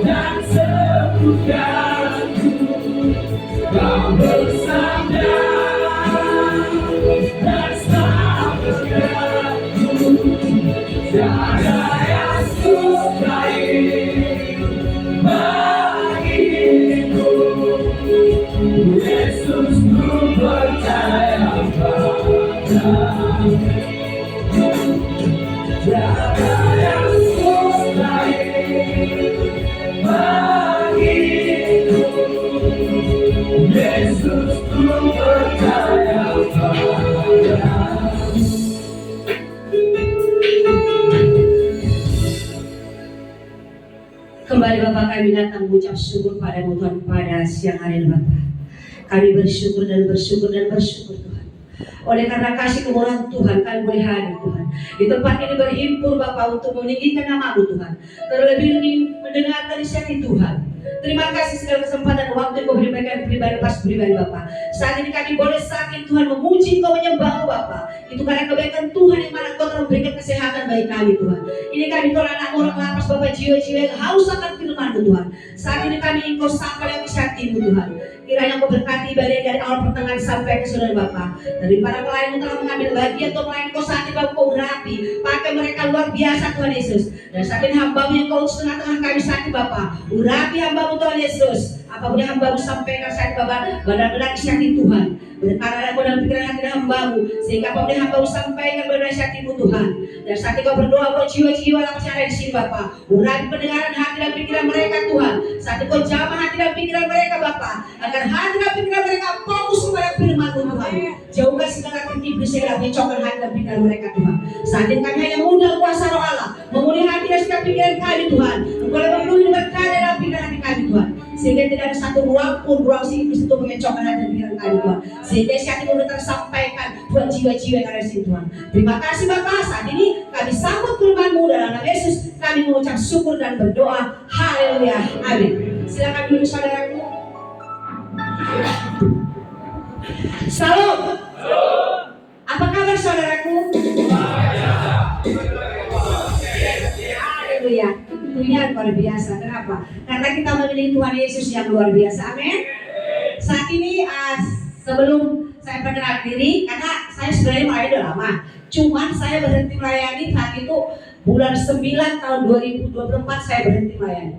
dan sembuhkanku. Kau bersabda dan selamatkanku. Tiada yang mustahil bagiku. Yesus, ku percaya padamu. Tiada yang mustahil bagiku. Yesus, ku percaya padamu. Kembali Bapak kami datang mengucap syukur padamu Tuhan pada siang hari Bapak. Kami bersyukur dan bersyukur dan bersyukur Tuhan. Oleh karena kasih kemurahan Tuhan kami boleh hadir Tuhan. Di tempat ini berhimpun Bapak untuk meninggikan nama-Mu Tuhan. Terlebih mendengar dari syakit Tuhan. Terima kasih segala kesempatan waktu yang Kau berikan pribadi pas pribadi Bapak. Saat ini kami boleh sakit Tuhan memuji Kau menyembah Bapak. Itu karena kebaikan Tuhan yang mana Kau telah memberikan kesehatan bagi kami Tuhan. Ini kami Tuhan anak orang lapas Bapak, jiwa-jiwa yang haus akan firman-Mu Tuhan. Saat ini kami ingin Kau sampai yang hati-Mu Tuhan. Kiranya Kau berkati ibadah dari awal pertengahan sampai ke saudara Bapak. Dari para pelayan yang telah mengambil bagian untuk melayani Kau saat ini Bapak, Kau urapi. Pakai mereka luar biasa Tuhan Yesus. Dan saat ini hamba-Mu yang Kau tengah-tengah kami saat ini Bapak, urapi hamba-Mu Tuhan Yesus. Apapun yang hamba-Mu sampaikan saat ini Bapak, benar-benar disakiti Tuhan. Berkarya dalam pikiran hati hamba-Mu, sehingga apapun yang hamba-Mu sampaikan benar-benar disakiti Tuhan. Dan saat ini Kau berdoa buat jiwa-jiwa yang ada di sini Bapak. Urapi pendengaran hati dan pikiran mereka Tuhan. Saat ini Kau jamah hati dan pikiran mereka Bapak, agar hati dan pikiran mereka fokus kepada firman-Mu Tuhan. Jauhkan segala iblis yang mencokkan hati dan pikiran mereka Tuhan. Saat ini kami hanya mengundang kuasa Roh Allah memulih hati dan setiap pikiran kami Tuhan. Engkau memenuhi berkah dalam pikiran hati kami Tuhan, sehingga tidak ada satu ruang pun ruang si iblis untuk mencokkan hati dan pikiran kami Tuhan. Sehingga siang ini boleh tersampaikan buat jiwa-jiwa yang ada di sini Tuhan. Terima kasih Bapak. Saat ini kami sambut firman-Mu dalam nama Yesus. Kami mengucap syukur dan berdoa. Haleluya. Amin. Silakan dulu saudaraku. Salam. Apa kabar saudaraku? Haleluya. Tentunya luar biasa. Kenapa? Karena kita memilih Tuhan Yesus yang luar biasa. Amin. Saat ini sebelum saya perkenalkan diri, karena saya sebenarnya melayani udah lama. Cuman saya berhenti melayani saat itu bulan 9 tahun 2024 saya berhenti melayani.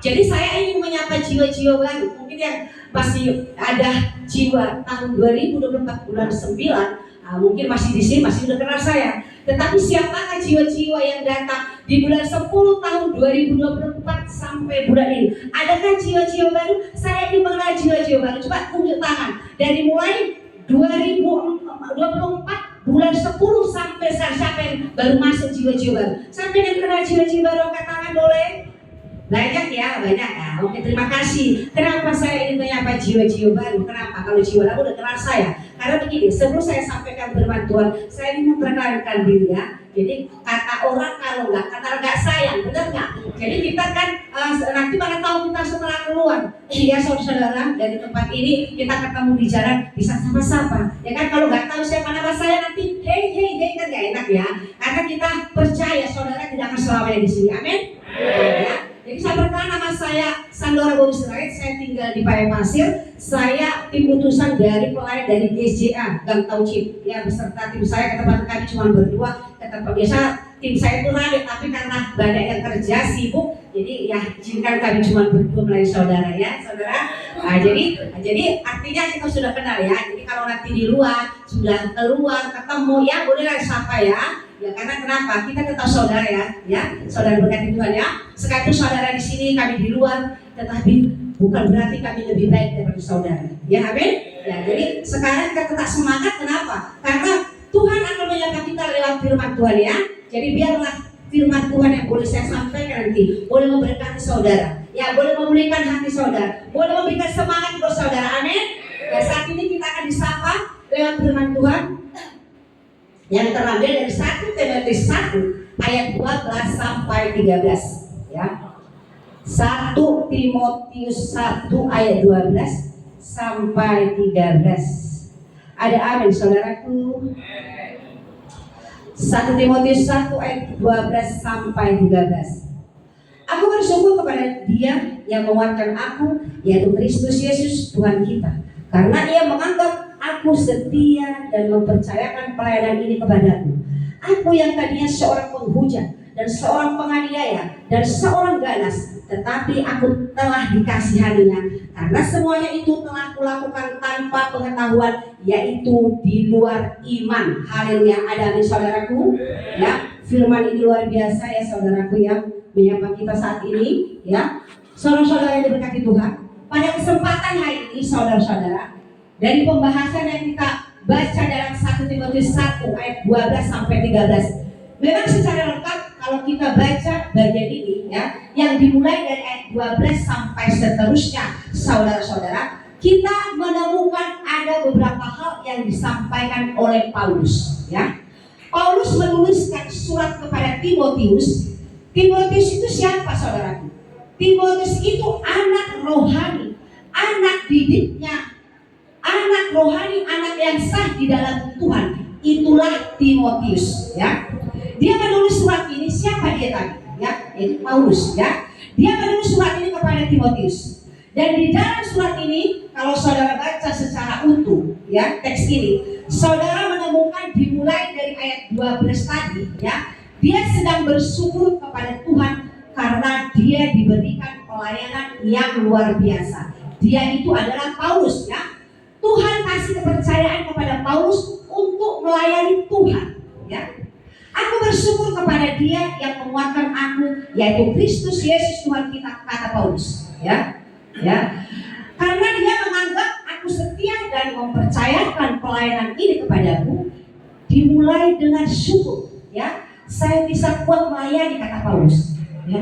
Jadi saya ingin menyapa jiwa-jiwa baru. Mungkin yang masih ada jiwa tahun 2024 bulan 9, mungkin masih di sini, masih udah kenal saya. Tetapi siapakah jiwa-jiwa yang datang di bulan 10 tahun 2024 sampai bulan ini? Adakah jiwa-jiwa baru? Saya ingin mengenal jiwa-jiwa baru. Coba tunjuk tangan. Dari mulai 2024 bulan 10 sampai siapa yang baru masuk jiwa-jiwa baru? Sampai yang kenal jiwa-jiwa baru, angkat tangan boleh? Banyak ya, banyak ya. Oke, terima kasih. Kenapa saya ingin menyapa jiwa-jiwa baru? Kenapa? Kalau jiwa baru udah kenal saya. Karena begini, sebelum saya sampaikan firman Tuhan, saya ingin memperkenalkan diri ya. Jadi kata orang kalau nggak sayang, benar nggak? Jadi kita kan nanti mana tahu kita setelah keluar, ya saudara dari tempat ini kita ketemu di jalan bisa sapa-sapa. Ya kan kalau nggak tahu siapa nama saya nanti hey kan nggak enak ya. Karena kita percaya saudara tidak akan selamanya di sini. Amin. Ya. Jadi saya perkenalkan, nama saya Sandora Bobi Sirait, saya tinggal di Padang Pasir. Saya tim utusan dari pelayan dari GSJA Gang Taucip. Ya beserta tim saya ke tempat kami cuma berdua. Ke tempat biasa tim saya itu rame, tapi karena banyak yang kerja sibuk, jadi ya izinkan kami cuma berdua melayani saudara ya saudara. Jadi artinya kita sudah kenal ya. Jadi kalau nanti di luar sudah keluar ketemu ya bolehlah sapa ya. Ya karena kenapa? Kita tetap saudara ya saudara berkati Tuhan ya. Sekarang saudara di sini, kami di luar, tetapi bukan berarti kami lebih baik daripada saudara. Ya amin. Ya jadi sekarang kita tetap semangat. Kenapa? Karena Tuhan akan menyapa kita lewat firman Tuhan ya. Jadi biarlah firman Tuhan yang boleh saya sampaikan nanti boleh memberkati saudara. Ya boleh memulihkan hati saudara, boleh memberikan semangat buat saudara. Amin. Ya saat ini kita akan disapa lewat firman Tuhan yang terambil dari 1 Timotius 1 ayat 12 sampai 13 ya. 1 Timotius 1 ayat 12 sampai 13. Ada amin saudaraku. 1 Timotius 1 ayat 12 sampai 13. Aku bersyukur kepada kepada Dia yang menguatkan aku, yaitu Kristus Yesus Tuhan kita. Karena Ia menganggap aku setia dan mempercayakan pelayanan ini kepadaku. Aku yang tadinya seorang penghujat dan seorang penganiaya dan seorang ganas, tetapi aku telah dikasihaninya, karena semuanya itu telah kulakukan tanpa pengetahuan, yaitu di luar iman. Haleluya. Ada amin saudaraku? Ya, firman ini luar biasa ya saudaraku yang menyapa kita saat ini ya. Saudara-saudara yang diberkati Tuhan, pada kesempatan hari ini saudara-saudara, dari pembahasan yang kita baca dalam 1 Timotius 1 ayat 12 sampai 13, memang secara lengkap kalau kita baca bagian ini ya, yang dimulai dari ayat 12 sampai seterusnya, saudara-saudara, kita menemukan ada beberapa hal yang disampaikan oleh Paulus ya. Paulus menuliskan surat kepada Timotius. Timotius itu siapa saudaraku? Timotius itu anak rohani, anak didiknya, anak rohani, anak yang sah di dalam Tuhan. Itulah Timotius ya. Dia menulis surat ini, siapa dia tadi? Ya, itu Paulus ya. Dia menulis surat ini kepada Timotius. Dan di dalam surat ini, kalau saudara baca secara utuh ya, teks ini, saudara menemukan dimulai dari ayat 12 tadi ya. Dia sedang bersyukur kepada Tuhan karena dia diberikan pelayanan yang luar biasa. Dia itu adalah Paulus ya. Tuhan kasih kepercayaan kepada Paulus untuk melayani Tuhan ya. Aku bersyukur kepada Dia yang menguatkan aku, yaitu Kristus Yesus Tuhan kita, kata Paulus ya. Ya. Karena Dia menganggap aku setia dan mempercayakan pelayanan ini kepadaku, dimulai dengan syukur ya. Saya bisa kuat melayani, kata Paulus ya.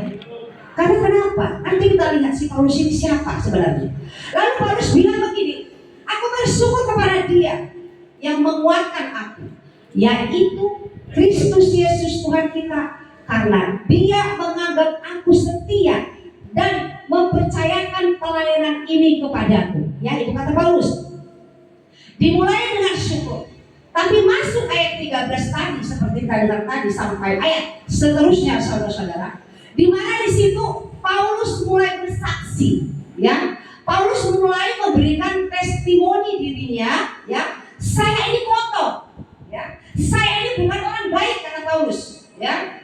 Karena kenapa? Nanti kita lihat si Paulus ini siapa sebenarnya. Lalu Paulus bilang begini, aku bersyukur kepada Dia yang menguatkan aku, yaitu Kristus Yesus Tuhan kita, karena Dia menganggap aku setia dan mempercayakan pelayanan ini kepadaku. Ya, itu kata Paulus. Dimulai dengan syukur. Tapi masuk ayat 13 tadi, seperti kita tadi sampai ayat seterusnya saudara-saudara, di mana di situ Paulus mulai bersaksi, ya. Paulus mulai memberikan testimoni dirinya, ya. Saya ini kotor, ya. Saya ini bukan orang baik, kata Paulus, ya.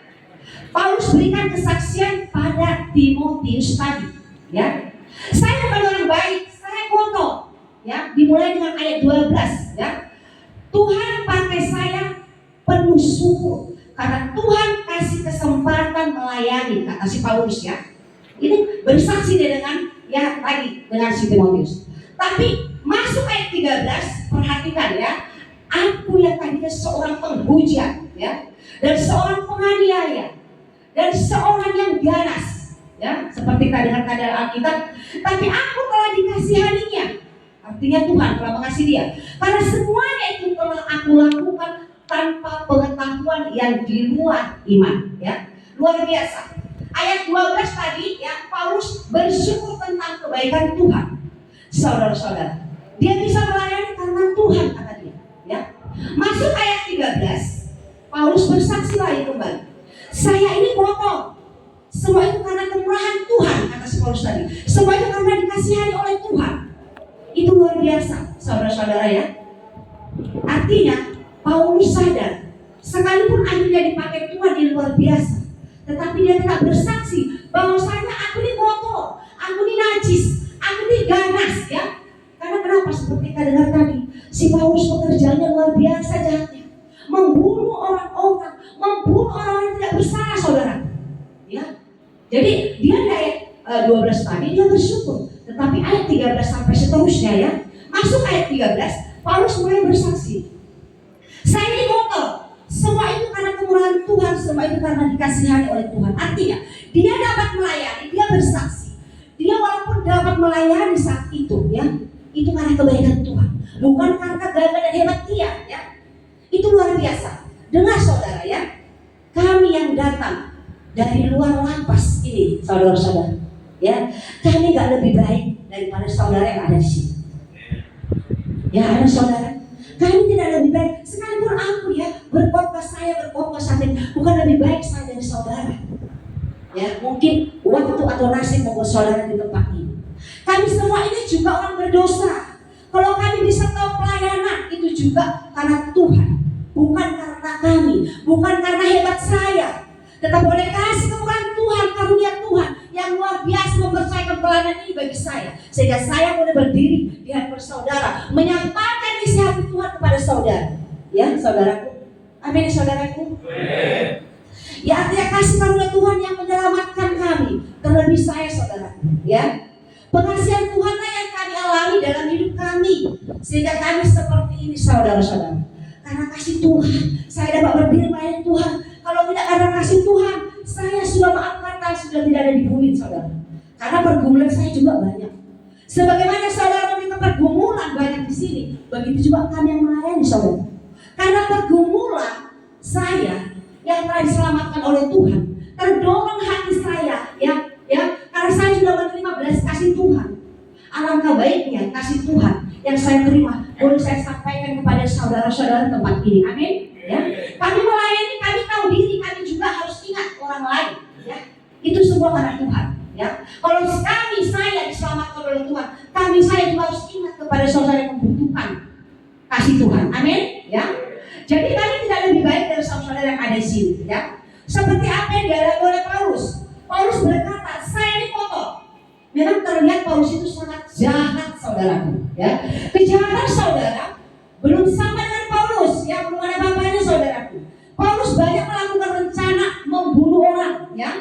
Paulus berikan kesaksian pada Timotius tadi, ya. Saya bukan orang baik, saya kotor, ya. Dimulai dengan ayat 12, ya. Tuhan pakai saya penuh syukur karena Tuhan kasih kesempatan melayani, kata si Paulus ya. Ini bersaksi dia dengan ya tadi dengan si Timotius. Tapi masuk ayat 13, perhatikan ya. Aku yang tadinya seorang penghujat ya, dan seorang penganiaya, dan seorang yang ganas ya, seperti tadi kata Alkitab, tapi aku telah dikasihaninya. Artinya Tuhan telah mengasihi dia. Karena semuanya itu telah aku lakukan tanpa pengetahuan yang di luar iman. Ya, luar biasa. Ayat 12 tadi ya, Paulus bersyukur tentang kebaikan Tuhan. Saudara-saudara, dia bisa melayani karena Tuhan, kata dia. Ya, masuk ayat 13, Paulus bersaksi lagi kembali. Saya ini kotor. Semua itu karena kemurahan Tuhan, kata si Paulus tadi. Semua itu karena dikasihani oleh Tuhan. Itu luar biasa, saudara-saudara ya. Artinya Paulus sadar, sekalipun akhirnya dipakai Tuhan di luar biasa, tetapi dia tetap bersaksi bahwasanya aku ini kotor, aku ini najis, aku ini ganas ya. Karena kenapa? Seperti kita dengar tadi, si Paulus pekerjaannya luar biasa jahatnya, membunuh orang-orang, membunuh orang yang tidak bersalah, saudara. Ya, jadi dia di ayat 12 tadi dia bersyukur. Tetapi ayat 13 sampai seterusnya ya, masuk ayat 13, Paulus mulai bersaksi. Saya ini kotor. Semua itu karena kemurahan Tuhan, semua itu karena dikasihani oleh Tuhan. Artinya, dia dapat melayani, dia bersaksi. Dia walaupun dapat melayani saat itu ya, itu karena kebaikan Tuhan. Bukan karena gagah dan hebat dia ya. Itu luar biasa. Dengar saudara ya, kami yang datang dari luar lapas ini, saudara-saudara. Ya, kami gak lebih baik daripada saudara yang ada di sini. Ya, ada saudara. Kami tidak lebih baik. Sekalipun aku ya berkhotbah, saya berkhotbah saat ini, bukan lebih baik saya dari saudara. ya, mungkin waktu atau nasib membuat saudara di tempat ini. Kami semua ini juga orang berdosa. Kalau kami bisa tahu pelayanan itu juga karena Tuhan, bukan karena kami, bukan karena hebat saya, tetap oleh kasih kemurahan Tuhan, karunia Tuhan yang luar biasa mempercayakan pelayanan ini bagi saya, sehingga saya boleh berdiri di hadapan saudara, menyampaikan isi hati Tuhan kepada saudara. Ya, saudaraku. Amin, saudaraku. Ya, artinya kasih karunia Tuhan yang menyelamatkan kami, terlebih saya, saudaraku. Ya, pengasihan Tuhanlah yang kami alami dalam hidup kami, sehingga kami seperti ini, saudara-saudara. Karena kasih Tuhan, saya dapat berdiri melayani Tuhan. Kalau tidak ada kasih Tuhan, saya sudah maaf kata sudah tidak ada di bumi, saudara. Karena pergumulan saya juga banyak. Sebagaimana saudara memiliki pergumulan banyak di sini, begitu juga kami yang melayani, saudara. Karena pergumulan saya yang telah diselamatkan oleh Tuhan, terdorong hati saya, karena saya sudah menerima belas kasih Tuhan. Alangkah baiknya kasih Tuhan yang saya terima boleh saya sampaikan kepada saudara-saudara tempat ini. Amin. Ya, kami melayani, kami tahu diri, kami juga harus ingat orang lain. Ya, itu semua karena Tuhan. Ya, kalau saya diselamatkan oleh Tuhan, saya juga harus ingat kepada saudara yang membutuhkan kasih Tuhan. Amin. Ya, jadi kami tidak lebih baik dari saudara yang ada di sini. Ya, seperti apa yang dialami oleh Paulus. Paulus berkata, saya ini kotor. Memang terlihat Paulus itu sangat jahat, saudaraku. Ya, kejahatan saudara belum sama dengan Paulus, ya, belum ada bapaknya, saudaraku. Paulus banyak melakukan rencana membunuh orang, ya.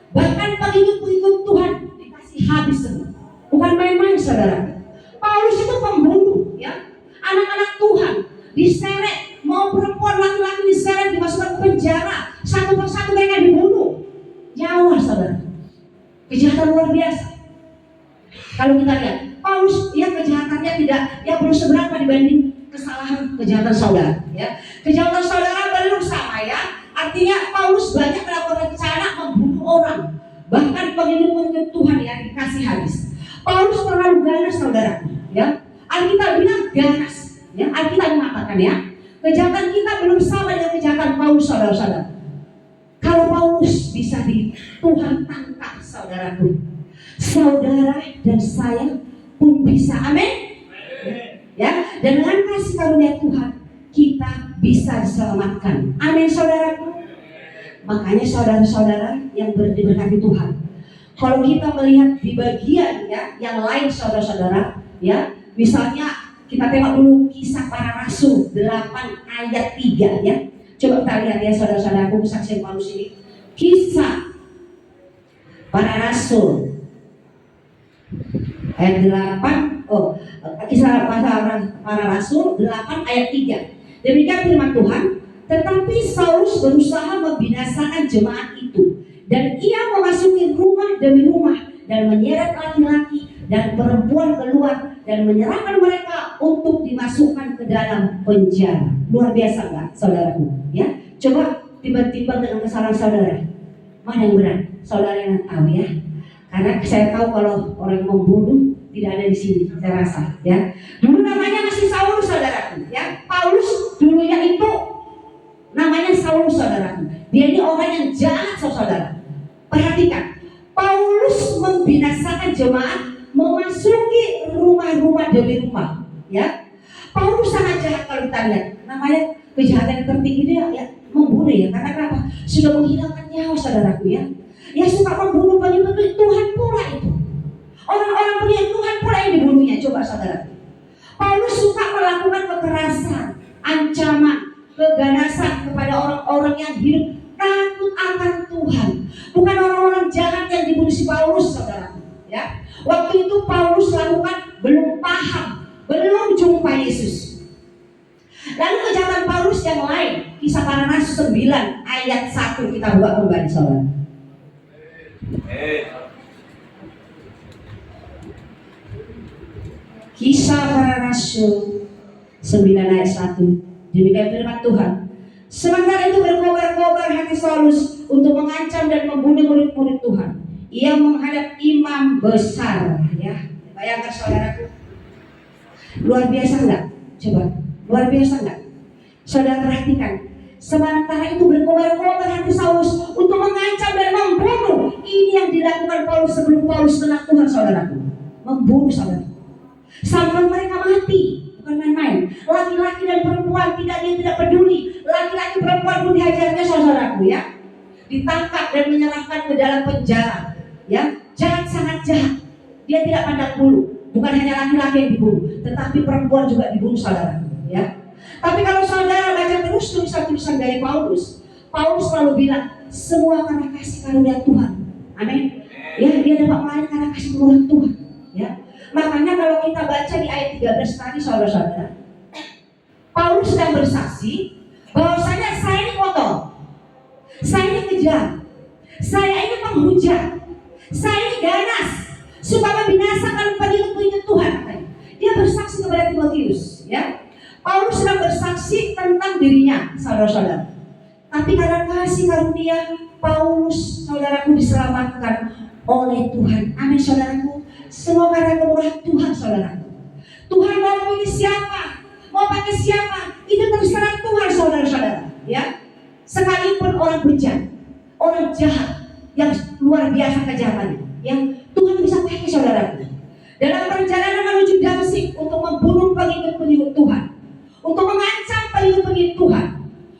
Bahkan pengikut-pengikut Tuhan dikasih habis semua. Bukan main-main, saudara. Paulus itu pembunuh, ya. Anak-anak Tuhan diseret, mau perempuan laki-laki diseret, dimasukkan ke penjara, satu persatu mereka dibunuh. Nyawa, saudara. Kejahatan luar biasa. Kalau kita lihat, Paulus, ya, kejahatannya belum seberapa dibanding kesalahan kejahatan saudara. Ya, kejahatan saudara belum sama, ya. Artinya Paulus banyak melakukan rencana membunuh orang, bahkan pengikut Tuhan yang dikasih habis. Paulus terlalu ganas, saudara. Ya, Alkitab bilang ganas. Ya, Alkitab mengatakan, ya, kejahatan kita belum sama dengan kejahatan Paulus, saudara-saudara. Kalau Paulus bisa Tuhan tangkap, saudaraku, saudara dan saya pun bisa. Amin. Ya, dan dengan kasih karunia Tuhan kita bisa diselamatkan. Amin, saudaraku. Makanya saudara-saudara yang diberkati Tuhan, kalau kita melihat di bagian, ya, yang lain, saudara-saudara, ya, misalnya kita tengok dulu Kisah Para Rasul 8 ayat 3, ya. Coba kita lihat, ya, saudara-saudaraku, kesaksian Paulus ini. Kisah Para Rasul ayat 8, Kisah Para Rasul 8 ayat 3. Demikian firman Tuhan, tetapi Saulus berusaha membinasakan jemaat itu, dan ia memasuki rumah demi rumah dan menyeret laki-laki dan perempuan keluar dan menyerahkan mereka untuk dimasukkan ke dalam penjara. Luar biasa, enggak, saudaraku? Ya, coba tiba-tiba dengan kesalahan saudara, mana yang benar? Saudara yang tahu, ya. Karena saya tahu kalau orang membunuh tidak ada di sini, saya rasa, ya. Dulu namanya masih Saulus, saudaraku, ya. Paulus dulunya itu namanya Saulus, saudaraku. Dia ini orang yang jahat, saudara. Perhatikan, Paulus membinasakan jemaat, memasuki rumah-rumah demi rumah, ya. Paulus sangat jahat kalau kita lihat. Namanya kejahatan yang tertinggi dia, ya, membunuh, ya. Karena kenapa? Sudah menghilangkan nyawa, saudaraku, ya. Ya, suka membunuh pengikut Tuhan pula itu. Orang-orang pengikut Tuhan pula yang dibunuhnya. Coba, saudara. Paulus suka melakukan kekerasan, ancaman, keganasan kepada orang-orang yang hidup takut akan Tuhan. Bukan orang-orang jahat yang dibunuh si Paulus, saudara. Ya, waktu itu Paulus lakukan belum paham, belum jumpa Yesus. Lalu kejahatan Paulus yang lain, Kisah Para Rasul 9 ayat 1, kita buka kembali, saudara. Kisah Para Rasul 9 ayat 1. Demikian firman Tuhan. Sementara itu berkobar-kobar hati Saulus untuk mengancam dan membunuh murid-murid Tuhan. Ia menghadap imam besar, ya. Bayangkan, saudaraku. Luar biasa enggak? Coba, luar biasa enggak? Saudara perhatikan. Sementara itu berkobar-kobar hati Saulus untuk mengancam dan membunuh. Ini yang dilakukan Paulus sebelum Paulus kenal Tuhan, saudaraku. Membunuh saudara. Sampai mereka mati. Bukan main-main. Laki-laki dan perempuan dia tidak peduli. Laki-laki perempuan pun dihajarnya, saudaraku ya. Ditangkap dan menyerahkan ke dalam penjara. Ya, jahat, sangat jahat. Dia tidak pandang bulu. Bukan hanya laki-laki yang dibunuh, tetapi perempuan juga dibunuh, saudaraku ya. Tapi kalau saudara baca terus tulisan-tulisan dari Paulus, Paulus selalu bilang semua karena kasih karunia Tuhan. Amin. Ya, dia dapat melayani karena kasih karunia Tuhan. Ya, makanya kalau kita baca di ayat 13 tadi, saudara-saudara, Paulus sedang bersaksi bahwasanya saya ini kotor, saya ini kejam, saya ini penghujat, saya ini ganas, supaya membinasakan pengikut-pengikut Tuhan. Dia bersaksi kepada Timotius, ya. Paulus sedang bersaksi tentang dirinya, saudara-saudara. Tapi karena kasih karunia, Paulus, saudaraku, diselamatkan oleh Tuhan. Amin, saudaraku. Semua karena kemurahan Tuhan, saudaraku. Tuhan mau pilih siapa, mau pakai siapa, itu terserah Tuhan, saudara-saudara. Ya, sekalipun orang bejat, orang jahat, yang luar biasa kejahatannya, yang Tuhan bisa pakai, saudaraku. Dalam perjalanan menuju Damsyik untuk membunuh pengikut-pengikut Tuhan, untuk mengancam pengikut-pengikut Tuhan,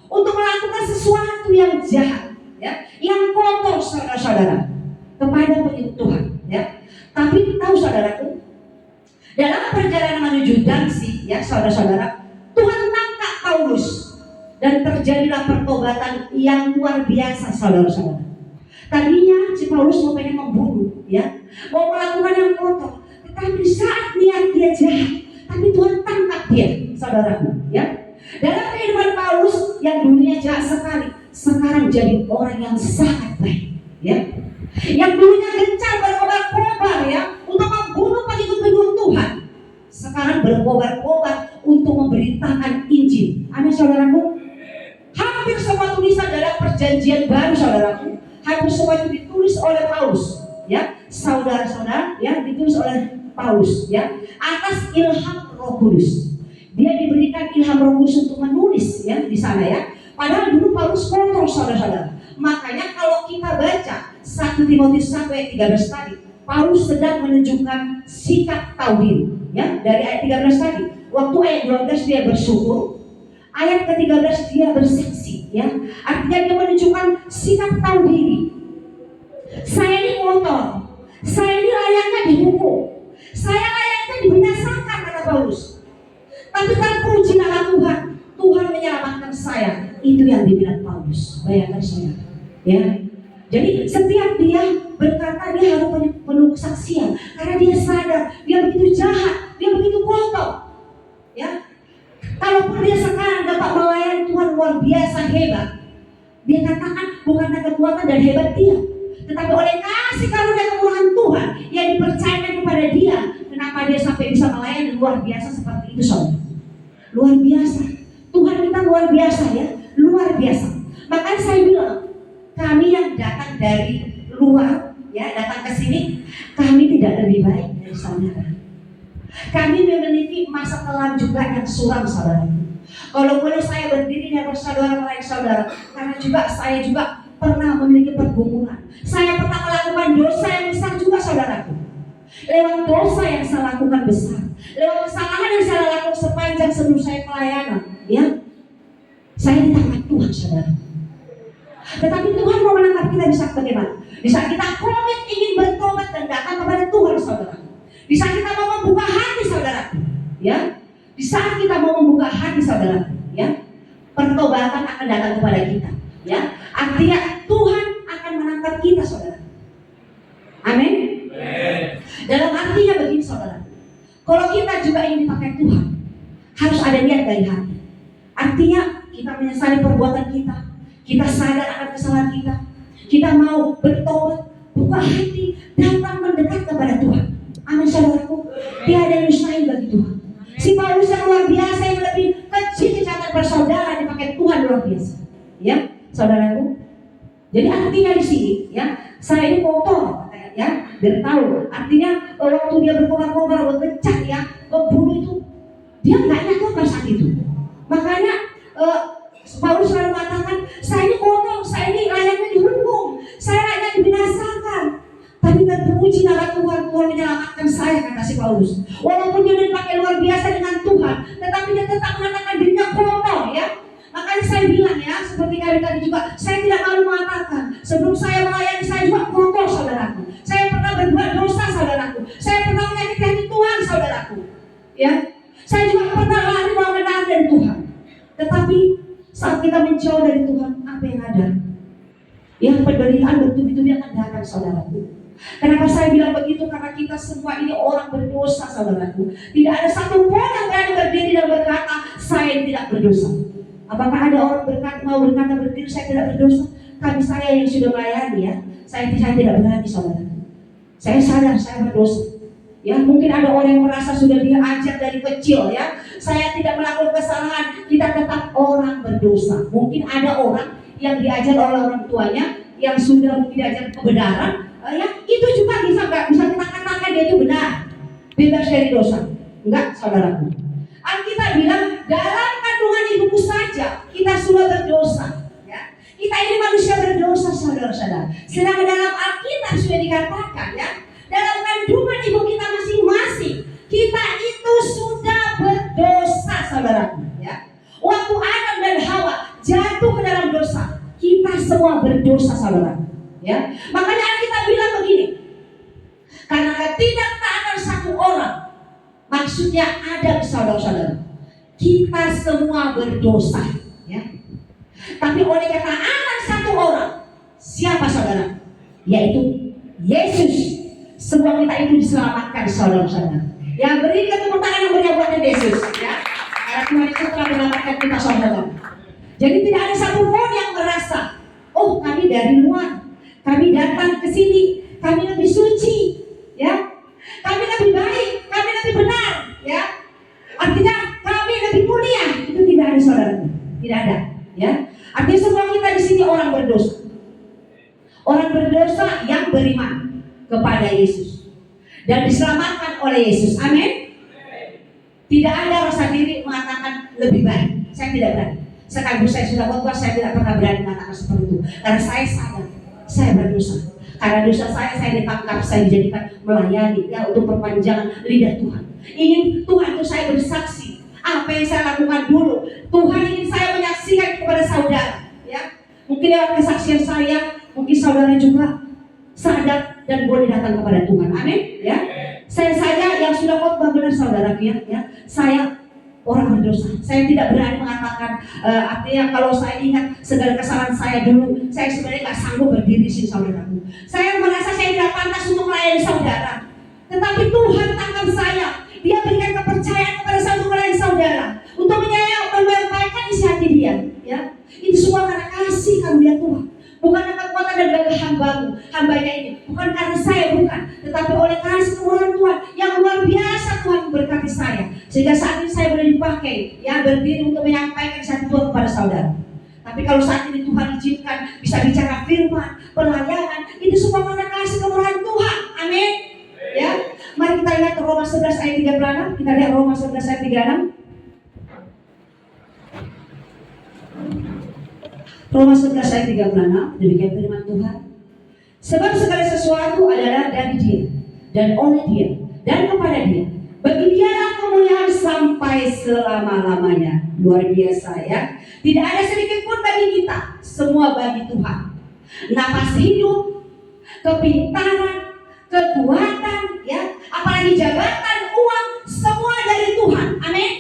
untuk melakukan sesuatu yang jahat, ya, yang kotor, saudara-saudara, kepada pengikut Tuhan, ya. Tapi tahu saudaraku, dalam perjalanan menuju Damsyik, ya saudara-saudara, Tuhan tangkap Paulus dan terjadilah pertobatan yang luar biasa, saudara-saudara. Tadinya si Paulus mau pengen membunuh, ya, mau melakukan yang kotor, tetapi saat niat dia jahat, tapi Tuhan tangkap dia, saudaraku, ya. Dalam kehidupan Paulus yang dulunya jahat sekali, sekarang jadi orang yang sangat baik, ya. Yang dulunya gencar berkobar-kobar, ya, untuk membunuh pengikut-pengikut Tuhan, sekarang berkobar-kobar untuk memberitakan Injil. Amin, saudaraku. Hampir semua tulisan dalam perjanjian baru, saudaraku, hampir semua itu ditulis oleh Paulus, ya, saudara-saudara, ya, ditulis oleh Paulus, ya, atas ilham Roh Kudus. Dia diberikan ilham Roh Kudus untuk menulis, ya, di sana, ya. Padahal dulu Paulus kotor, saudara-saudara. Makanya kalau kita baca 1 Timotius 1 ayat 13 tadi, Paulus sedang menunjukkan sikap tauhid, ya, dari ayat 13 tadi. Waktu ayat 12 dia bersyukur, ayat ke-13 dia bersaksi, ya. Artinya dia menunjukkan sikap tauhid. Saya ini kotor, saya ini layaknya dihukum, saya layaknya dibinasakan, kata Paulus. Tapi terpuji Allah Tuhan, Tuhan menyelamatkan saya. Itu yang dibilang Paulus. Bayangkan saya, ya. Jadi setiap dia berkata, dia harus penuh kesaksian, karena dia sadar dia begitu jahat, dia begitu kotor, ya. Kalaupun dia sekarang dapat melayani Tuhan luar biasa hebat, dia katakan bukan karena kekuatan dan hebat dia, tetapi oleh kasih karunia kemurahan Tuhan yang dipercayakan kepada dia. Kenapa dia sampai bisa melayani luar biasa seperti itu, saudara? Luar biasa. Tuhan kita luar biasa, ya, luar biasa. Makanya saya bilang, kami yang datang dari luar, ya, datang ke sini, kami tidak lebih baik dari saudara. Kami memiliki masa kelam juga yang suram, saudara. Kalau boleh saya berdiri dan bersaudara melayani saudara, karena juga saya juga pernah memiliki pergumulan. Saya pernah melakukan dosa yang besar juga, saudaraku. Lewat dosa yang saya lakukan besar, lewat kesalahan yang saya lakukan sepanjang sebelum saya pelayanan, ya, saya ditangkap Tuhan, saudara. Tetapi Tuhan mau menangkap kita di saat bagaimana? Di saat kita komit ingin bertobat dan datang kepada Tuhan, saudara. Di saat kita mau membuka hati, saudara, ya. Di saat kita mau membuka hati, saudara, ya, pertobatan akan datang kepada kita, ya. Artinya Tuhan akan menangkap kita, saudara. Amin. Dalam artinya begini, saudara, kalau kita juga ingin dipakai Tuhan, harus ada niat dari hati. Artinya kita menyesali perbuatan kita, kita sadar akan kesalahan kita mau bertobat, buka hati, datang mendekat kepada Tuhan. Amin, saudaraku. Tiada yang mustahil bagi Tuhan. Si Paulus yang luar biasa, yang lebih kecil kejahatan bersaudara, dipakai Tuhan luar biasa, ya, saudaraku. Jadi artinya di sini, ya, saya ini kotor, ya, biar tahu. Artinya waktu dia berkobar-kobar, berkecat, ya, membunuh itu, dia nggak nyakut pada saat itu. Makanya Paulus selalu mengatakan memuji nama Tuhan, Tuhan menyelamatkan saya, kata si Paulus. Walaupun dia dipakai luar biasa dengan Tuhan, tetapi dia tetap mengatakan dirinya kotor ya. Makanya saya bilang ya, seperti kali tadi juga, saya tidak malu mengatakan, sebelum saya melayani saya juga kotor saudaraku. Saya pernah berbuat dosa saudaraku. Saya pernah menyakiti hati Tuhan saudaraku. Ya, saya juga pernah lari mengenal dari Tuhan. Tetapi saat kita menjauh dari Tuhan, apa yang ada? Yang penderitaan bertubi-tubi akan datang saudaraku. Kenapa saya bilang begitu? Karena kita semua ini orang berdosa saudaraku. Tidak ada satu pun yang berani berdiri dan berkata saya tidak berdosa. Apakah ada orang mau berkata berdiri saya tidak berdosa? Kami saya yang sudah melayani ya, saya tidak berani saudaraku. Saya sadar saya berdosa. Ya, mungkin ada orang yang merasa sudah diajar dari kecil ya, saya tidak melakukan kesalahan, kita tetap orang berdosa. Mungkin ada orang yang diajar oleh orang tuanya yang sudah mungkin diajar kebenaran, ya itu juga bisa kita katakan dia itu benar, bebas dari dosa. Enggak, saudaraku. Alkitab bilang dalam kandungan ibuku saja kita sudah berdosa. Ya, kita ini manusia berdosa, saudara-saudara. Sedangkan dalam Alkitab sudah dikatakan ya, dalam kandungan ibu kita masing-masing kita itu sudah berdosa, saudaraku. Ya, waktu Adam dan Hawa jatuh ke dalam dosa, kita semua berdosa, saudara. Ya, makanya kita bilang begini, karena ketidaktaatan satu orang, maksudnya ada saudara-saudara, kita semua berdosa. Ya, tapi oleh ketaatan satu orang, siapa saudara? Yaitu Yesus. Semua kita itu diselamatkan, saudara-saudara. Ya, beri tepuk tangan yang meriah buat Yesus. Ya, karena Tuhan itu telah menyelamatkan kita, saudara. Jadi tidak ada satupun yang merasa, oh kami dari luar, kami datang ke sini, kami lebih suci, ya, kami lebih baik, kami lebih benar, ya. Artinya kami lebih mulia. Itu tidak ada saudara, tidak ada, ya. Artinya semua kita di sini orang berdosa yang beriman kepada Yesus dan diselamatkan oleh Yesus. Amin. Tidak ada rasa diri mengatakan lebih baik. Saya tidak berani. Sekalipun saya sudah khotbah, saya tidak pernah berani mengatakan seperti itu. Karena saya sadar, saya berdosa. Karena dosa saya ditangkap, saya dijadikan melayani ya, untuk perpanjangan lidah Tuhan. Ingin Tuhan itu saya bersaksi apa yang saya lakukan dulu. Tuhan ingin saya menyaksikan kepada saudara. Ya, mungkin lewat kesaksian saya, mungkin saudara juga sadar dan boleh datang kepada Tuhan. Amin. Ya, saya saja yang sudah khotbah benar saudara ya. Saya orang berdosa. Saya tidak berani mengatakan, artinya kalau saya ingat segala kesalahan saya dulu, saya sebenarnya nggak sanggup berdiri di sini saudaraku. Saya merasa saya tidak pantas untuk melayani saudara. Tetapi Tuhan tangkap saya. Dia berikan kepercayaan kepada saya untuk melayani saudara, untuk menyayangi, membaikkan isi hati dia. Ya, itu semua karena kasih karunia Tuhan. Bukan karena kekuatan dan gagah hambanya ini. Bukan karena saya, bukan. Tetapi oleh kasih kemurahan Tuhan yang luar biasa Tuhan memberkati saya. Sehingga saat ini saya boleh dipakai, ya, berdiri untuk menyampaikan satu Tuhan kepada saudara. Tapi kalau saat ini Tuhan izinkan bisa bicara firman, pelayanan, itu semua karena kasih kemurahan Tuhan. Amin. Ya, mari kita lihat Roma 11 ayat 36. Kita lihat Roma 11 ayat 36. Roma 11 ayat 36, demikian firman Tuhan. Sebab segala sesuatu adalah dari Dia dan oleh Dia dan kepada Dia. Bagi Dialah kemuliaan sampai selama-lamanya. Luar biasa ya. Tidak ada sedikit pun bagi kita, semua bagi Tuhan. Napas hidup, kepintaran, kekuatan, ya, apalagi jabatan, uang, semua dari Tuhan. Amin.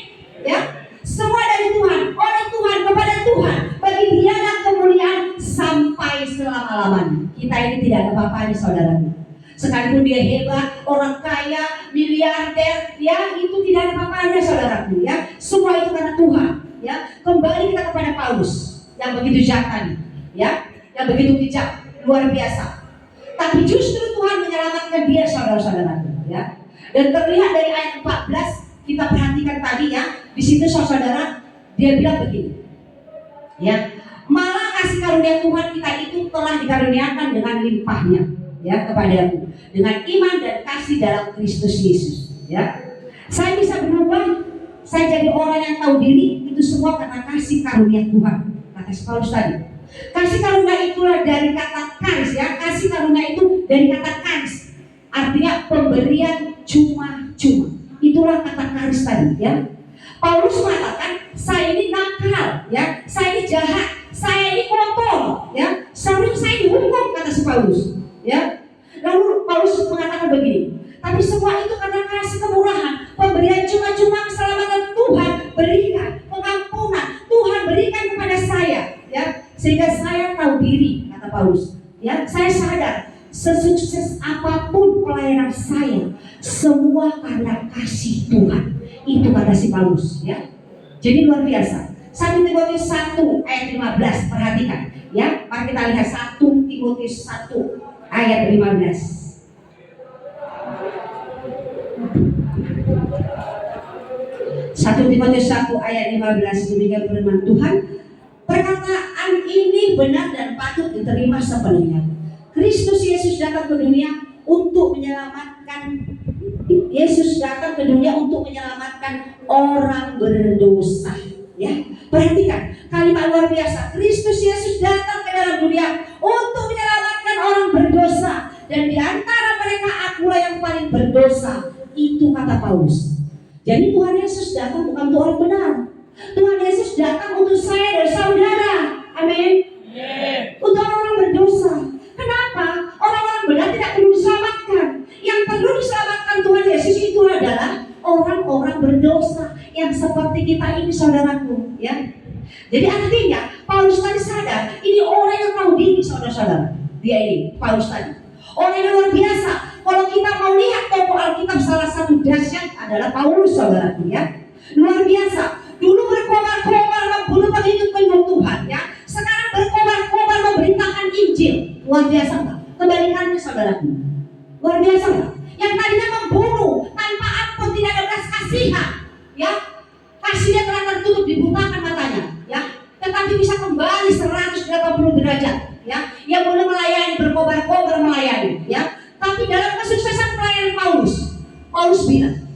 Ya. Semua dari Tuhan, oleh Tuhan, kepada Tuhan. Bagi Dialah kemuliaan sampai selama-lamanya. Kita ini tidak ada apa-apanya saudaraku. Sekalipun dia hebat, orang kaya, miliarder, ya, itu tidak ada apa-apanya saudaraku, ya. Semua itu karena Tuhan, ya. Kembali kita kepada Paulus yang begitu jahat tadi, ya, yang begitu bijak, luar biasa. Tapi justru Tuhan menyelamatkan dia, saudara-saudaraku, ya. Dan terlihat dari ayat 14, kita perhatikan tadi ya, di situ saudara, dia bilang begini, ya, malah kasih karunia Tuhan kita itu telah dikaruniakan dengan limpahnya, ya, kepadamu, dengan iman dan kasih dalam Kristus Yesus, ya. Saya bisa berubah, saya jadi orang yang tahu diri, itu semua karena kasih karunia Tuhan, kata Paulus tadi. Kasih karunia itulah dari kata karis, ya, kasih karunia itu dari kata karis. Artinya pemberian cuma-cuma. Itulah kata karis tadi ya. Paulus mengatakan, saya ini nakal ya, saya ini jahat, saya ini kotor ya, seharusnya saya dihukum, kata si Paulus ya. Lalu Paulus mengatakan begini, tapi semua itu karena kasih kemurahan, pemberian cuma-cuma, keselamatan Tuhan berikan, pengampunan Tuhan berikan kepada saya ya, sehingga saya tahu diri, kata Paulus ya. Saya sadar sesukses apapun pelayanan saya, semua karena kasih Tuhan. Itu kata si Paulus ya. Jadi luar biasa. 1 Timotius 1 ayat 15, perhatikan ya. Mari kita lihat 1 Timotius 1 ayat 15. 1 Timotius 1 ayat 15, demikian firman Tuhan. Perkataan ini benar dan patut diterima sepenuhnya. Kristus Yesus datang ke dunia untuk menyelamatkan. Yesus datang ke dunia untuk menyelamatkan orang berdosa. Ya, perhatikan kalimat luar biasa. Kristus Yesus datang ke dalam dunia untuk menyelamatkan orang berdosa, dan di antara mereka akulah yang paling berdosa. Itu kata Paulus. Jadi Tuhan Yesus datang bukan untuk orang benar. Tuhan Yesus datang untuk saya dan saudara. Amin. Untuk orang berdosa. Kenapa? Orang-orang benar tidak perlu diselamatkan. Yang perlu diselamatkan Tuhan Yesus itu adalah orang-orang berdosa yang seperti kita ini, saudaraku ya. Jadi artinya Paulus tadi sadar, ini orang yang tahu diri, saudara-saudara. Dia ini Paulus tadi orang yang luar biasa. Kalau kita mau lihat tokoh Alkitab, salah satu dahsyat adalah Paulus, saudaraku ya. Luar biasa. Dulu berkobar-kobar membunuh pengikut Tuhan ya. Sekarang berkobar-kobar memberitakan Injil. Luar biasa enggak? Kebalikannya, saudaraku. Luar biasa enggak? Yang tadinya membunuh tanpa ampun, tidak ada belas kasihan ya. Kasihnya telah tertutup, dibutakan matanya ya. Tetapi bisa kembali 180 derajat ya. Yang boleh melayani, berkobar-kobar melayani ya. Tapi dalam kesuksesan pelayanan Paulus bilang,